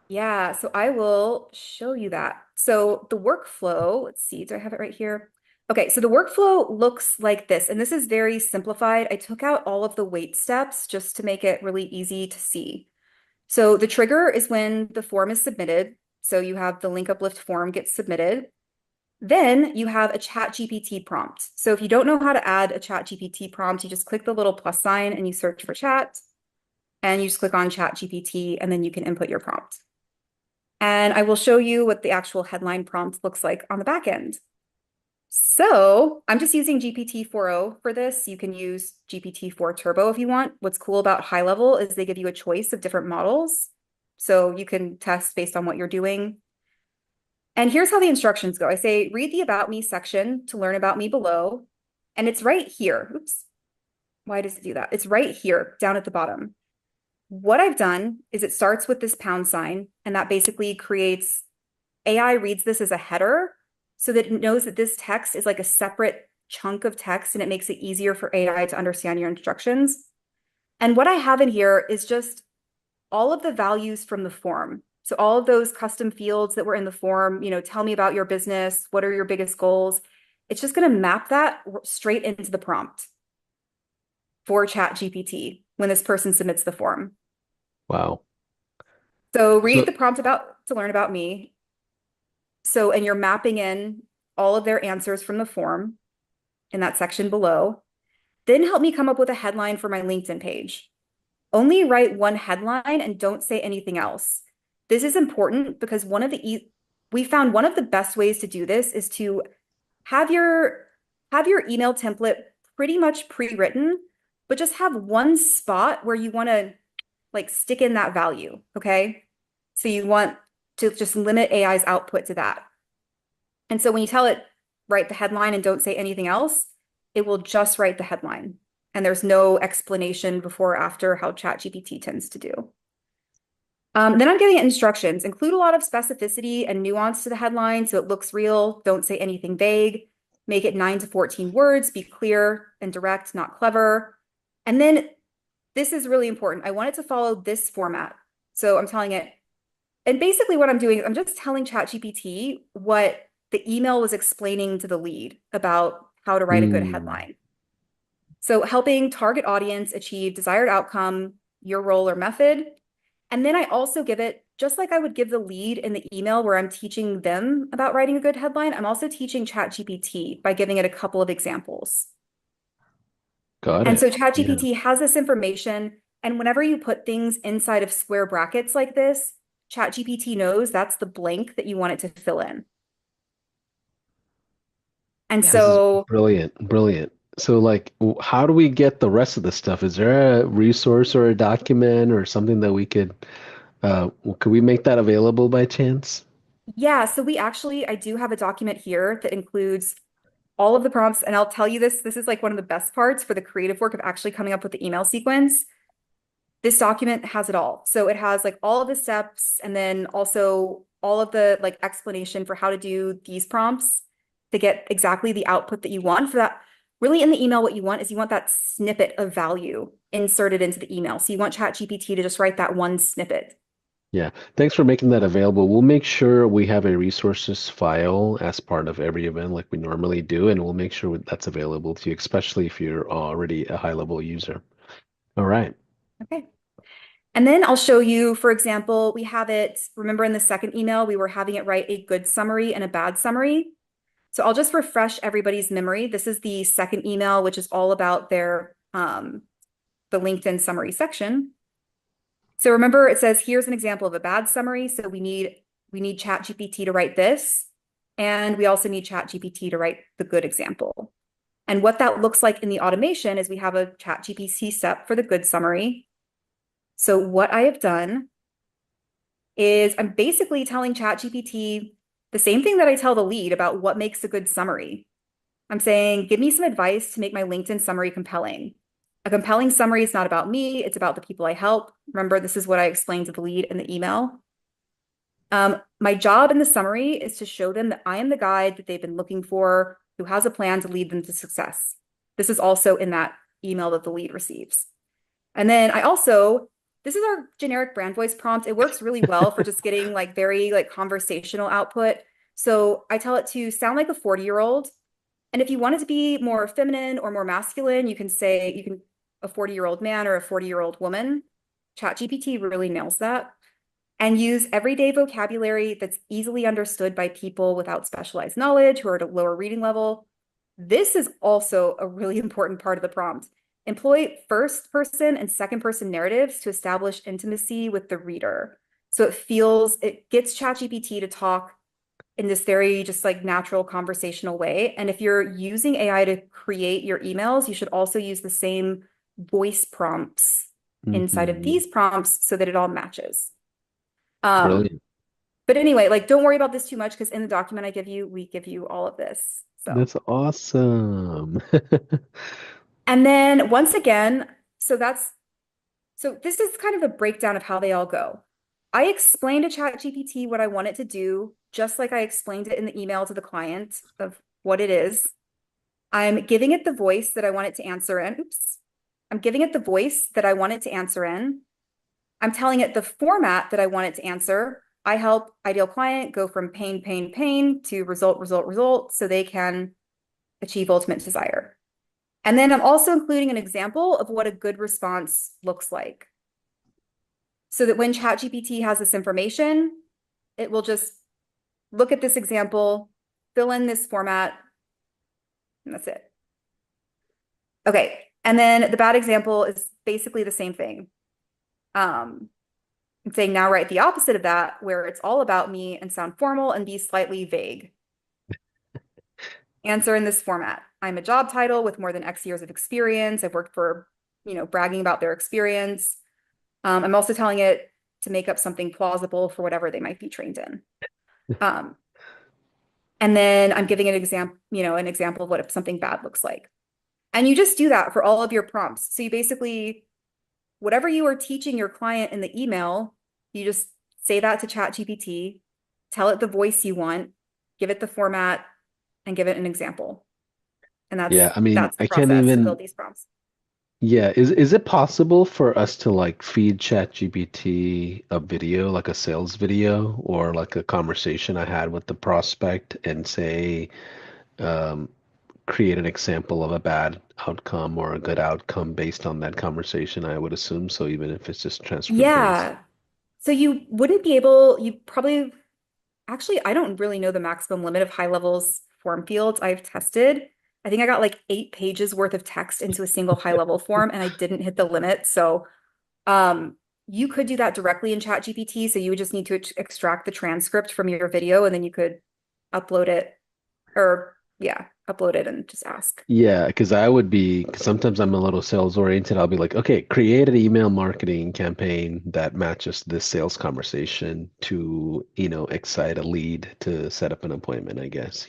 Yeah, so I will show you that. So the workflow, let's see, do I have it right here? Okay, so the workflow looks like this, and this is very simplified. I took out all of the wait steps just to make it really easy to see. So the trigger is when the form is submitted. So you have the link uplift form get submitted. Then you have a chat GPT prompt. So if you don't know how to add a chat GPT prompt, you just click the little plus sign and you search for chat, and you just click on chat GPT, and then you can input your prompt. And I will show you what the actual headline prompt looks like on the back end. So I'm just using GPT-4o for this. You can use GPT-4 Turbo if you want. What's cool about HighLevel is they give you a choice of different models. So you can test based on what you're doing. And here's how the instructions go. I say, read the About Me section to learn about me below. And it's right here. Oops. Why does it do that? It's right here down at the bottom. What I've done is it starts with this pound sign, and that basically creates AI reads this as a header so that it knows that this text is like a separate chunk of text and it makes it easier for AI to understand your instructions. And what I have in here is just all of the values from the form. So all of those custom fields that were in the form, tell me about your business, what are your biggest goals? It's just going to map that straight into the prompt for ChatGPT when this person submits the form. Wow. So read So the prompt about to learn about me. So, and you're mapping in all of their answers from the form in that section below. Then help me come up with a headline for my LinkedIn page. Only write one headline and don't say anything else. This is important because we found one of the best ways to do this is to have your have your email template pretty much pre-written, but just have one spot where you want to like stick in that value, okay? So you want to just limit AI's output to that. And so when you tell it, write the headline and don't say anything else, it will just write the headline. And there's no explanation before or after how ChatGPT tends to do. Then I'm giving it instructions. Include a lot of specificity and nuance to the headline so it looks real. Don't say anything vague. Make it 9 to 14 words. Be clear and direct, not clever. And then this is really important. I want it to follow this format. So I'm telling it, and basically what I'm doing is I'm just telling ChatGPT what the email was explaining to the lead about how to write a good mm, headline. So helping target audience achieve desired outcome, your role or method. And then I also give it, just like I would give the lead in the email where I'm teaching them about writing a good headline, I'm also teaching ChatGPT by giving it a couple of examples. got And it. so Yeah. ChatGPT has this information. And whenever you put things inside of square brackets like this, ChatGPT knows that's the blank that you want it to fill in. And Yeah. This is so, brilliant, brilliant. So, like, how do we get the rest of the stuff? Is there a resource or a document or something that we could we make that available by chance? yeah, so I do have a document here that includes all of the prompts. And I'll tell you this is like one of the best parts for the creative work of actually coming up with the email sequence. This document has it all. So it has like all of the steps and then also all of the like explanation for how to do these prompts to get exactly the output that you want for that. Really in the email, what you want is you want that snippet of value inserted into the email. So you want ChatGPT to just write that one snippet. Yeah. Thanks for making that available. We'll make sure we have a resources file as part of every event like we normally do, and we'll make sure that's available to you, especially if you're already a high level user. All right. Okay. And then I'll show you, for example, we have it, remember in the second email, we were having it write a good summary and a bad summary. So I'll just refresh everybody's memory. This is the second email, which is all about the LinkedIn summary section. So remember, it says here's an example of a bad summary. So we need ChatGPT to write this, and we also need ChatGPT to write the good example. And what that looks like in the automation is we have a ChatGPT step for the good summary. So what I have done is I'm basically telling ChatGPT the same thing that I tell the lead about what makes a good summary. I'm saying, give me some advice to make my LinkedIn summary compelling. A compelling summary is not about me, it's about the people I help. Remember, this is what I explained to the lead in the email. My job in the summary is to show them that I am the guide that they've been looking for, who has a plan to lead them to success. This is also in that email that the lead receives. And then this is our generic brand voice prompt. It works really well for just getting like very like conversational output. So I tell it to sound like a 40-year-old. And if you want it to be more feminine or more masculine, you can a 40-year-old man or a 40-year-old woman. ChatGPT really nails that. And use everyday vocabulary that's easily understood by people without specialized knowledge who are at a lower reading level. This is also a really important part of the prompt. Employ first person and second person narratives to establish intimacy with the reader. So it gets ChatGPT to talk in this very just like natural conversational way. And if you're using AI to create your emails, you should also use the same voice prompts inside of Hmm. these prompts so that it all matches. Um, Brilliant. but anyway, like don't worry about this too much because in the document I give you, we give you all of this. So, That's awesome. and then once again, so that's so this is kind of a breakdown of how they all go. I explained to ChatGPT what I want it to do, just like I explained it in the email to the client of what it is. I'm giving it the voice that I want it to answer in. Oops. I'm giving it the voice that I want it to answer in. I'm telling it the format that I want it to answer. I help ideal client go from pain, pain, pain to result, result, result so they can achieve ultimate desire. And then I'm also including an example of what a good response looks like. So that when ChatGPT has this information, it will just look at this example, fill in this format, and that's it. Okay. And then the bad example is basically the same thing. I'm saying now write the opposite of that, where it's all about me and sound formal and be slightly vague. Answer in this format. I'm a job title with more than X years of experience. I've worked for, bragging about their experience. I'm also telling it to make up something plausible for whatever they might be trained in. Um, and then I'm giving an example of what something bad looks like. And you just do that for all of your prompts. So you basically, whatever you are teaching your client in the email, you just say that to ChatGPT, tell it the voice you want, give it the format, and give it an example. And Yeah, I mean, that's the I can't process to build even. these prompts. Yeah, is it possible for us to like feed ChatGPT a video, like a sales video, or like a conversation I had with the prospect, and say, um, create an example of a bad outcome or a good outcome based on that conversation? I would assume so, even if it's just transcript based. Yeah. So you wouldn't be able, you probably, actually, I don't really know the maximum limit of HighLevel's form fields I've tested. I think I got like 8 pages worth of text into a single HighLevel form and I didn't hit the limit. So you could do that directly in ChatGPT. So you would just need to extract the transcript from your video and then you could upload it or yeah, upload it and just ask. Yeah, because I would be, 'cause sometimes I'm a little sales oriented. I'll be like, okay, create an email marketing campaign that matches this sales conversation to, excite a lead to set up an appointment, I guess.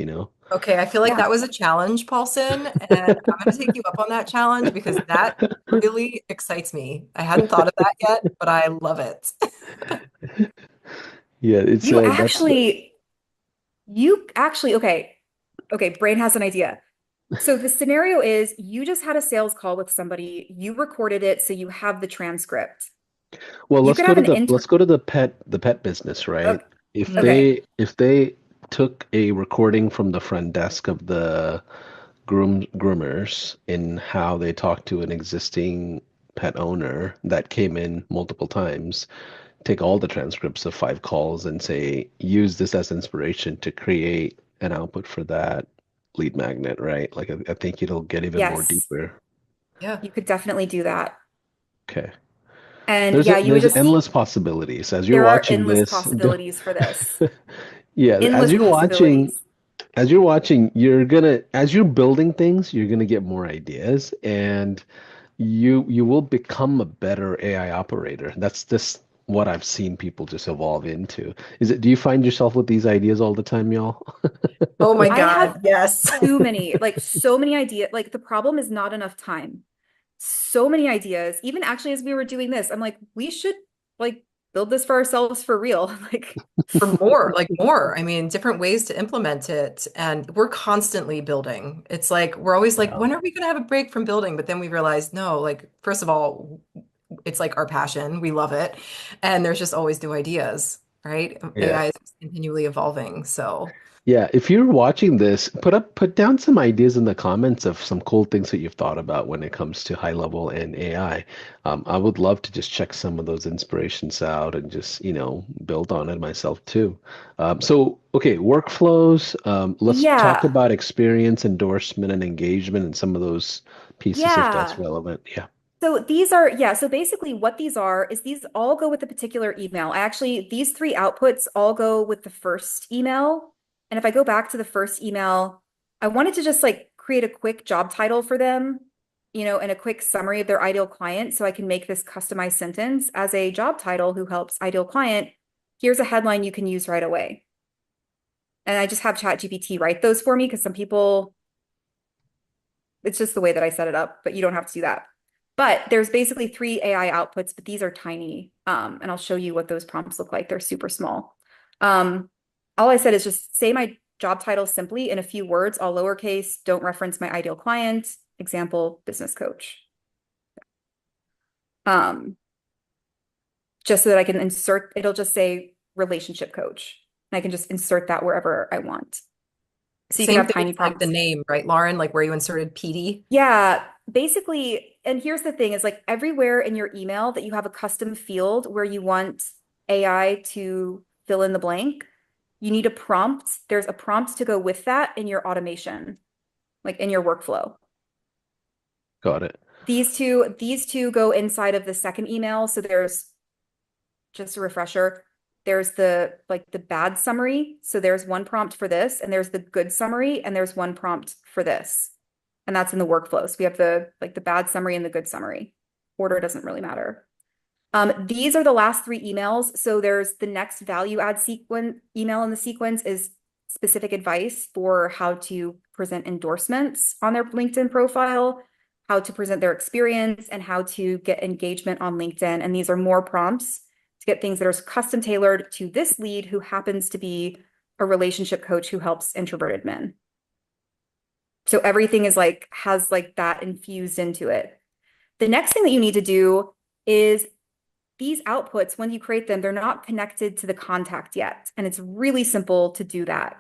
Okay, I feel like Yeah. that was a challenge, Paulson, and I'm going to take you up on that challenge because that really excites me. I hadn't thought of that yet, but I love it. Yeah, it's You that's actually, okay. Okay, brain has an idea. So the scenario is you just had a sales call with somebody, you recorded it, so you have the transcript. well, You let's could go have to an the intern. let's go to the pet business, right? Okay. If Hmm. Okay. they took a recording from the front desk of the groomers in how they talk to an existing pet owner that came in multiple times, take all the transcripts of 5 calls and say, use this as inspiration to create an output for that lead magnet, right? Like I think it'll get even more Yes, deeper. Yeah. you could definitely do that. Okay. And There's yeah, you would there's just, endless possibilities. As you're there are watching endless this, possibilities for this. yeah, as Endless you're watching, possibilities. as you're building things, you're gonna get more ideas, and you will become a better AI operator. That's just what I've seen people just evolve into. Do you find yourself with these ideas all the time, y'all? Oh my I have God, yes. too many, like so many ideas. Like the problem is not enough time. so many ideas. Even actually, as we were doing this, I'm like, we should like build this for ourselves for real. Like, For more, like more. I mean, different ways to implement it. And we're constantly building. It's like, we're always like, Wow. when are we going to have a break from building? But then we realize, no, like, first of all, it's like our passion. We love it. And there's just always new ideas, right? Yeah. AI is continually evolving. So, Yeah, if you're watching this, put down some ideas in the comments of some cool things that you've thought about when it comes to high level and AI. I would love to just check some of those inspirations out and just, build on it myself too. Okay, workflows. Let's talk yeah, about experience, endorsement, and engagement and some of those pieces if that's yeah. relevant. Yeah, So these are, yeah, so basically what these are is these all go with a particular email. These three outputs all go with the first email. And if I go back to the first email, I wanted to just like create a quick job title for them, and a quick summary of their ideal client. So I can make this customized sentence as a job title who helps ideal client. Here's a headline you can use right away. And I just have ChatGPT write those for me because some people it's just the way that I set it up, but you don't have to do that. But there's basically three AI outputs, but these are tiny. And I'll show you what those prompts look like. They're super small. Um, all I said is just say my job title simply in a few words, all lowercase, don't reference my ideal client, example, business coach. Um, just so that I can insert, it'll just say relationship coach. And I can just insert that wherever I want. So you can same have thing tiny with like the prompts. name, right, Lauren? Like where you inserted PD. Yeah, basically, and here's the thing is like everywhere in your email that you have a custom field where you want AI to fill in the blank, you need a prompt. There's a prompt to go with that in your automation, like in your workflow. got it. These two go inside of the second email. So there's just a refresher. There's the bad summary. So there's one prompt for this, and there's the good summary, and there's one prompt for this. And that's in the workflow. So we have the bad summary and the good summary. Order doesn't really matter. These are the last three emails. So there's the next value add sequence email in the sequence is specific advice for how to present endorsements on their LinkedIn profile, how to present their experience, and how to get engagement on LinkedIn. And these are more prompts to get things that are custom tailored to this lead who happens to be a relationship coach who helps introverted men. So everything is like has like that infused into it. The next thing that you need to do is these outputs, when you create them, they're not connected to the contact yet. And it's really simple to do that.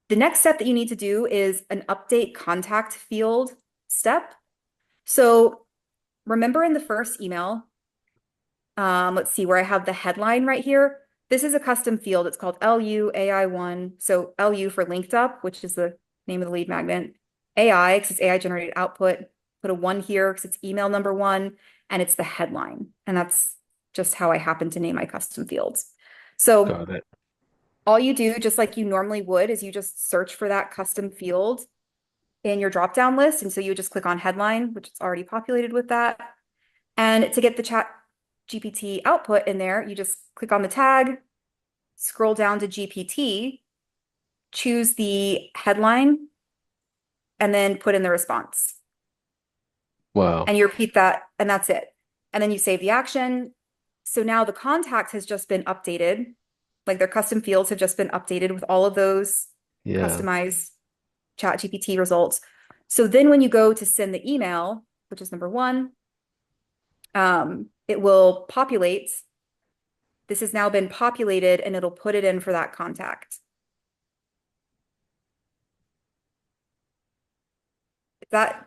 The next step that you need to do is an update contact field step. So remember in the first email, let's see where I have the headline right here. This is a custom field. It's called LU AI1. So LU for linked up, which is the name of the lead magnet. AI, because it's AI generated output. Put a one here because it's email number one, and it's the headline. And that's just how I happen to name my custom fields. So Got it. all you do, just like you normally would, is you just search for that custom field in your drop-down list. And so you just click on headline, which is already populated with that. And to get the chat GPT output in there, you just click on the tag, scroll down to GPT, choose the headline, and then put in the response. Wow. And you repeat that, and that's it. And then you save the action. So now the contact has just been updated, like their custom fields have just been updated with all of those Yeah. customized chat GPT results. So then when you go to send the email, which is number one, it will populate. This has now been populated and it'll put it in for that contact. Is that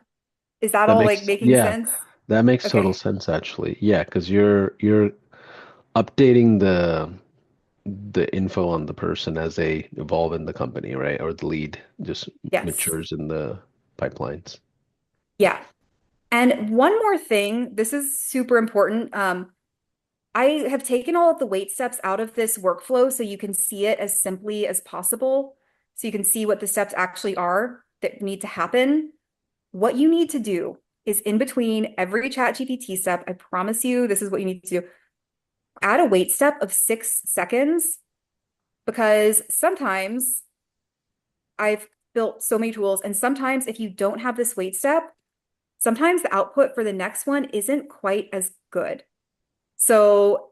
is that That all like makes making yeah, sense? that makes total Okay. sense actually. Yeah, because you're updating the info on the person as they evolve in the company, right? Or the lead just Yes. matures in the pipelines. Yeah. And one more thing, this is super important. I have taken all of the wait steps out of this workflow so you can see it as simply as possible. So you can see what the steps actually are that need to happen. What you need to do is in between every chat GPT step, I promise you, this is what you need to do. Add a wait step of 6 seconds because sometimes I've built so many tools, and sometimes if you don't have this wait step, sometimes the output for the next one isn't quite as good. So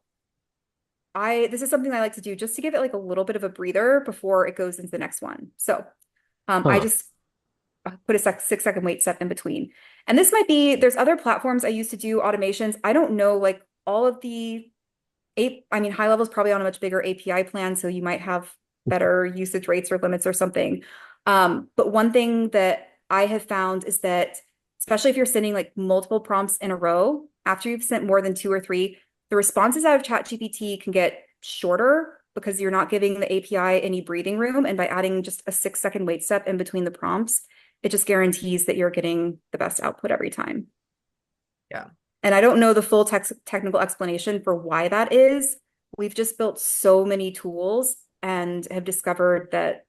this is something I like to do just to give it like a little bit of a breather before it goes into the next one. So I Huh. just put a 6 second wait step in between. And this might be, there's other platforms I use to do automations. I don't know like all of I mean, HighLevel is probably on a much bigger API plan, so you might have better usage rates or limits or something. But one thing that I have found is that, especially if you're sending like multiple prompts in a row, after you've sent more than two or three, the responses out of ChatGPT can get shorter because you're not giving the API any breathing room. And by adding just a 6 second wait step in between the prompts, it just guarantees that you're getting the best output every time. Yeah. And I don't know the full technical explanation for why that is. We've just built so many tools and have discovered that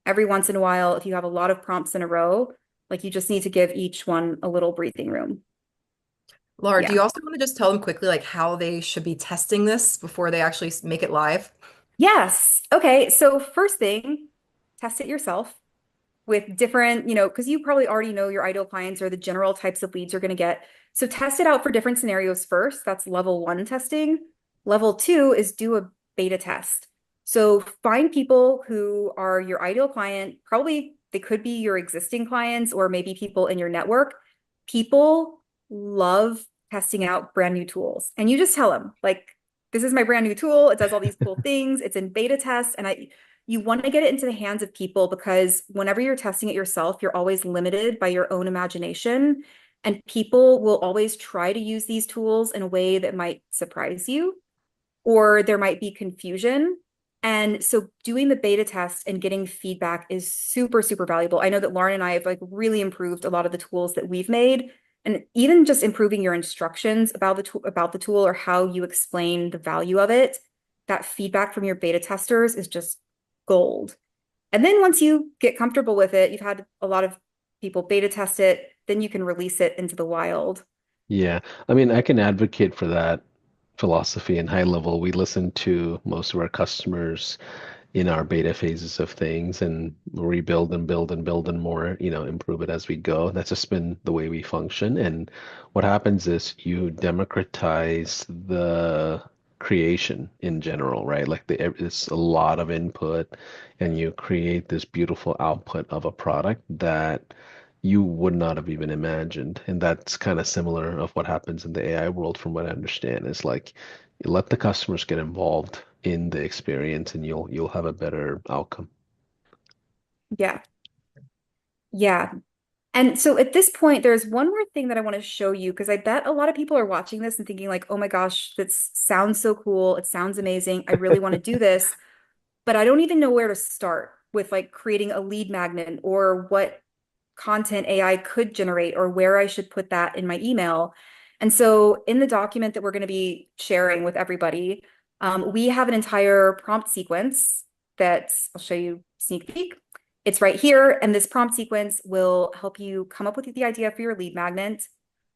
every once in a while, if you have a lot of prompts in a row, like you just need to give each one a little breathing room. Laura, do Yeah. you also want to just tell them quickly like how they should be testing this before they actually make it live? Yes. Okay. So first thing, test it yourself with different, because you probably already know your ideal clients or the general types of leads you're going to get. So test it out for different scenarios first. That's level one testing. Level two is do a beta test. So find people who are your ideal client. Probably they could be your existing clients or maybe people in your network. People love testing out brand new tools. And you just tell them, like, this is my brand new tool. It does all these cool things. It's in beta test. And you want to get it into the hands of people because whenever you're testing it yourself, you're always limited by your own imagination. And people will always try to use these tools in a way that might surprise you, or there might be confusion. And so doing the beta test and getting feedback is super, super valuable. I know that Lauren and I have like really improved a lot of the tools that we've made. And even just improving your instructions about the tool or how you explain the value of it, that feedback from your beta testers is just gold. And then once you get comfortable with it, you've had a lot of people beta test it, then you can release it into the wild. Yeah. I mean, I can advocate for that philosophy and high level. We listen to most of our customers in our beta phases of things and rebuild and build and build and more, improve it as we go. That's just been the way we function. And what happens is you democratize the creation in general, right? Like it's a lot of input and you create this beautiful output of a product that you would not have even imagined. And that's kind of similar of what happens in the AI world from what I understand. It's like let the customers get involved in the experience and you'll have a better outcome. Yeah. Yeah. And so at this point, there's one more thing that I want to show you because I bet a lot of people are watching this and thinking like, oh my gosh, that sounds so cool. It sounds amazing. I really want to do this, but I don't even know where to start with like creating a lead magnet or what content AI could generate or where I should put that in my email. And so in the document that we're going to be sharing with everybody, we have an entire prompt sequence that I'll show you sneak peek. It's right here. And this prompt sequence will help you come up with the idea for your lead magnet,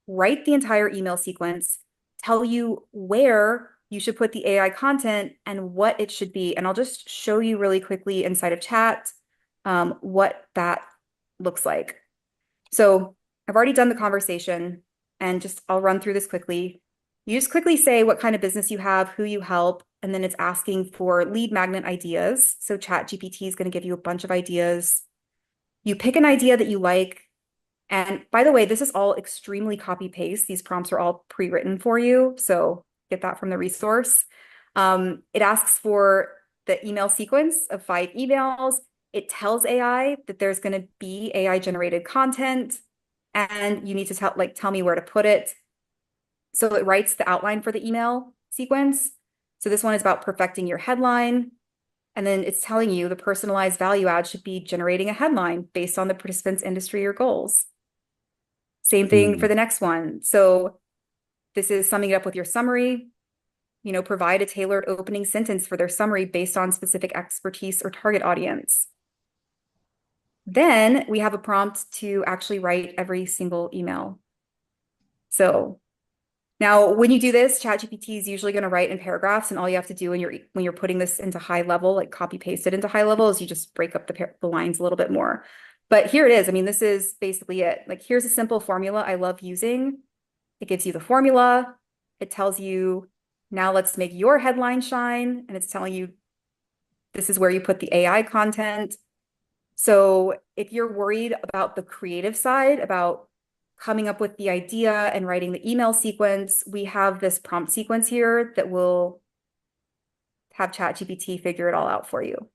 write the entire email sequence, tell you where you should put the AI content and what it should be. And I'll just show you really quickly inside of chat what that looks like. So I've already done the conversation and just I'll run through this quickly. You just quickly say what kind of business you have, who you help, and then it's asking for lead magnet ideas. So ChatGPT is going to give you a bunch of ideas. You pick an idea that you like. And by the way, this is all extremely copy paste. These prompts are all pre-written for you. So get that from the resource. It asks for the email sequence of 5 emails. It tells AI that there's going to be AI generated content and you need to tell me where to put it. So it writes the outline for the email sequence. So this one is about perfecting your headline. And then it's telling you the personalized value add should be generating a headline based on the participant's industry or goals. Same thing for Hmm. the next one. So this is summing it up with your summary. Provide a tailored opening sentence for their summary based on specific expertise or target audience. Then we have a prompt to actually write every single email. So now when you do this, ChatGPT is usually going to write in paragraphs, and all you have to do when you're putting this into HighLevel, like copy paste it into HighLevel, is you just break up the lines a little bit more. But here it is. I mean, this is basically it. Like, here's a simple formula I love using. It gives you the formula. It tells you, now let's make your headline shine. And it's telling you this is where you put the AI content. So if you're worried about the creative side, about coming up with the idea and writing the email sequence, we have this prompt sequence here that will have ChatGPT figure it all out for you.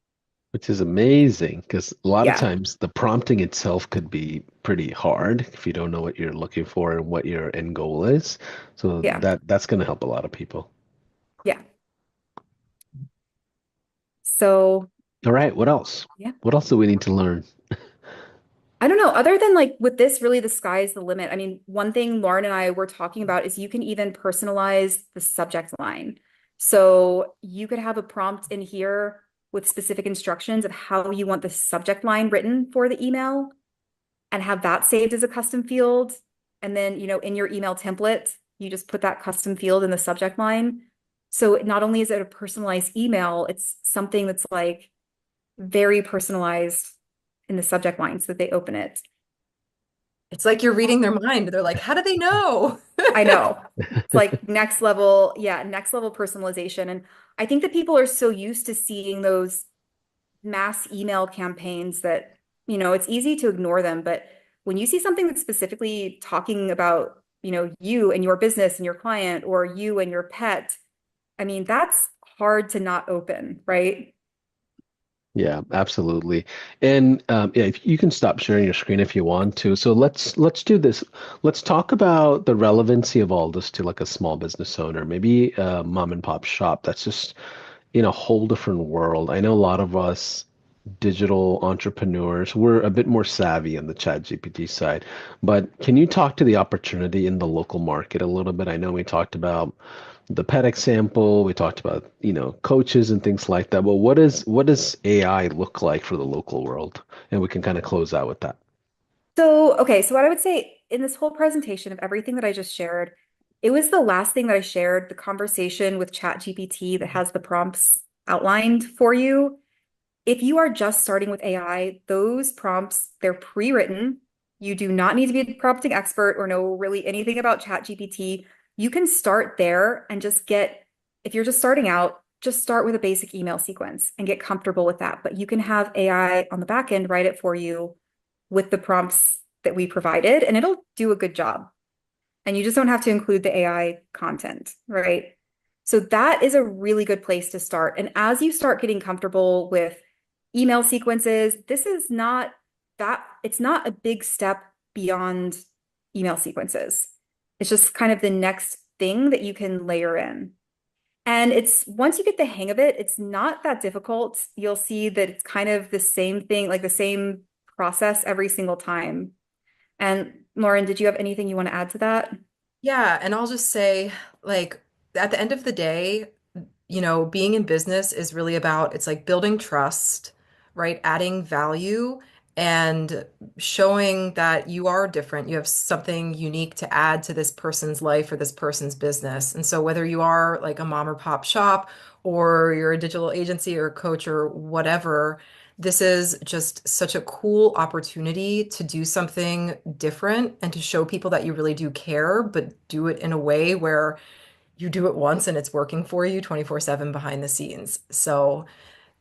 Which is amazing because a lot of Yeah. times the prompting itself could be pretty hard if you don't know what you're looking for and what your end goal is. So Yeah. that's going to help a lot of people. Yeah. So, All right, what else? yeah. What else do we need to learn? I don't know. Other than like with this, really the sky's the limit. I mean, one thing Lauren and I were talking about is you can even personalize the subject line. So you could have a prompt in here with specific instructions of how you want the subject line written for the email and have that saved as a custom field. And then, in your email template, you just put that custom field in the subject line. So not only is it a personalized email, it's something that's like very personalized in the subject line so that they open it. It's like you're reading their mind. They're like, how do they know? I know. It's like next level, yeah, next level personalization. And I think that people are so used to seeing those mass email campaigns that, it's easy to ignore them. But when you see something that's specifically talking about, you and your business and your client or you and your pet, I mean, that's hard to not open, right? Yeah, absolutely. And yeah, if you can stop sharing your screen if you want to. So let's do this. Let's talk about the relevancy of all this to like a small business owner, maybe a mom and pop shop that's just in a whole different world. I know a lot of us digital entrepreneurs, we're a bit more savvy on the chat GPT side, but can you talk to the opportunity in the local market a little bit? I know we talked about the pet example, we talked about, coaches and things like that, but what does AI look like for the local world? And we can kind of close out with that. So, okay, so what I would say in this whole presentation of everything that I just shared, it was the last thing that I shared, the conversation with ChatGPT that has the prompts outlined for you. If you are just starting with AI, those prompts, they're pre-written. You do not need to be a prompting expert or know really anything about ChatGPT. You can start there and if you're just starting out, just start with a basic email sequence and get comfortable with that. But you can have AI on the back end write it for you with the prompts that we provided, and it'll do a good job. And you just don't have to include the AI content, right? So that is a really good place to start. And as you start getting comfortable with email sequences, this is not it's not a big step beyond email sequences. It's just kind of the next thing that you can layer in. And it's once you get the hang of it, it's not that difficult. You'll see that it's kind of the same thing, like the same process every single time. And Lauren, did you have anything you want to add to that? Yeah, and I'll just say, like, at the end of the day, being in business is really about it's like building trust, right? Adding value and showing that you are different. You have something unique to add to this person's life or this person's business. And so whether you are like a mom or pop shop or you're a digital agency or a coach or whatever, this is just such a cool opportunity to do something different and to show people that you really do care, but do it in a way where you do it once and it's working for you 24/7 behind the scenes. So,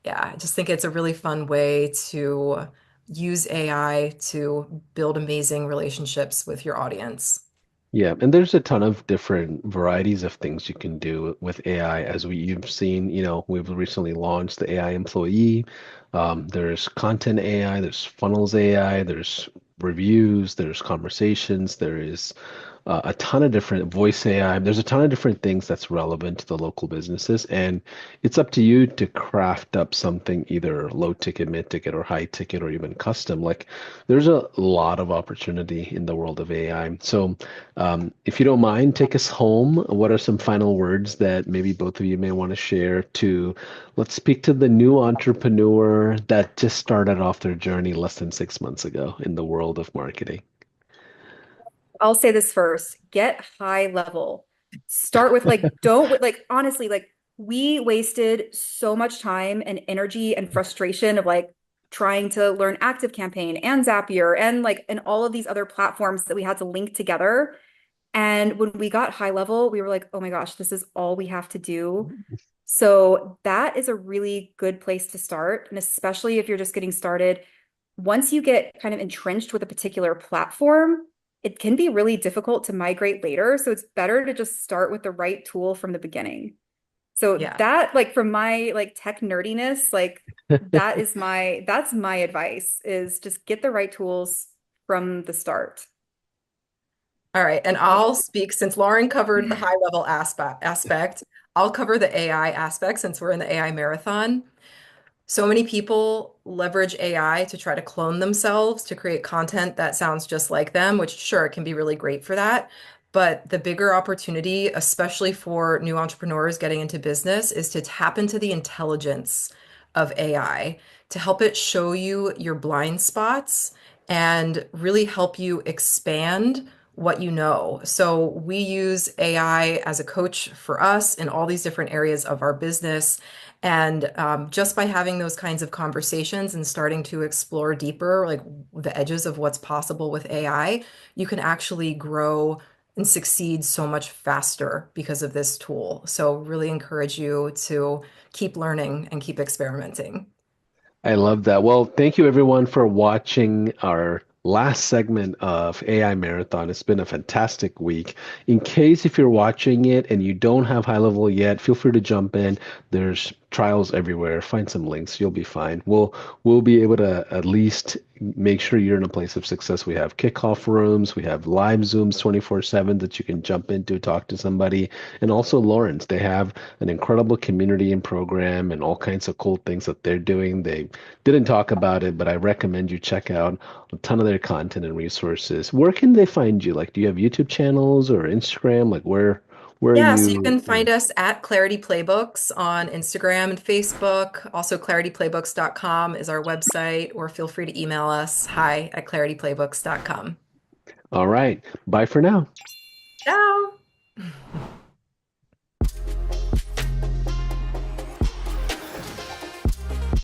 yeah, I just think it's a really fun way to use AI to build amazing relationships with your audience. Yeah, and there's a ton of different varieties of things you can do with AI. As you've seen, we've recently launched the AI employee. There's content AI, there's funnels AI, there's reviews, there's conversations, there is a ton of different voice AI. There's a ton of different things that's relevant to the local businesses, and it's up to you to craft up something either low ticket, mid ticket, or high ticket, or even custom. Like, there's a lot of opportunity in the world of AI. So, if you don't mind, take us home. What are some final words that maybe both of you may want to share to, let's speak to the new entrepreneur that just started off their journey less than 6 months ago in the world of marketing? I'll say this first, get high level. Start with like, don't like, honestly, like we wasted so much time and energy and frustration of like trying to learn ActiveCampaign and Zapier and and all of these other platforms that we had to link together. And when we got HighLevel, we were like, oh my gosh, this is all we have to do. So that is a really good place to start. And especially if you're just getting started, once you get kind of entrenched with a particular platform, it can be really difficult to migrate later. So it's better to just start with the right tool from the beginning. So Yeah. that, from my tech nerdiness, that's my advice is just get the right tools from the start. All right. And I'll speak since Lauren covered the high level aspect, I'll cover the AI aspect since we're in the AI marathon. So many people leverage AI to try to clone themselves to create content that sounds just like them, which sure, it can be really great for that. But the bigger opportunity, especially for new entrepreneurs getting into business, is to tap into the intelligence of AI to help it show you your blind spots and really help you expand what you know. So we use AI as a coach for us in all these different areas of our business. And just by having those kinds of conversations and starting to explore deeper, like the edges of what's possible with AI, you can actually grow and succeed so much faster because of this tool. So, really encourage you to keep learning and keep experimenting. I love that. Well, thank you everyone for watching our last segment of AI Marathon. It's been a fantastic week. In case if you're watching it and you don't have high level yet, feel free to jump in. There's trials everywhere. Find some links. You'll be fine. We'll be able to at least make sure you're in a place of success. We have kickoff rooms, we have live Zooms 24/7 that you can jump into, talk to somebody. And also Lawrence, they have an incredible community and program and all kinds of cool things that they're doing. They didn't talk about it, but I recommend you check out a ton of their content and resources. Where can they find you? Like, do you have YouTube channels or Instagram? Like, where are Yeah, so you you? can find us at Clarity Playbooks on Instagram and Facebook. Also, clarityplaybooks.com is our website, or feel free to email us hi@clarityplaybooks.com. All right. Bye for now. Ciao.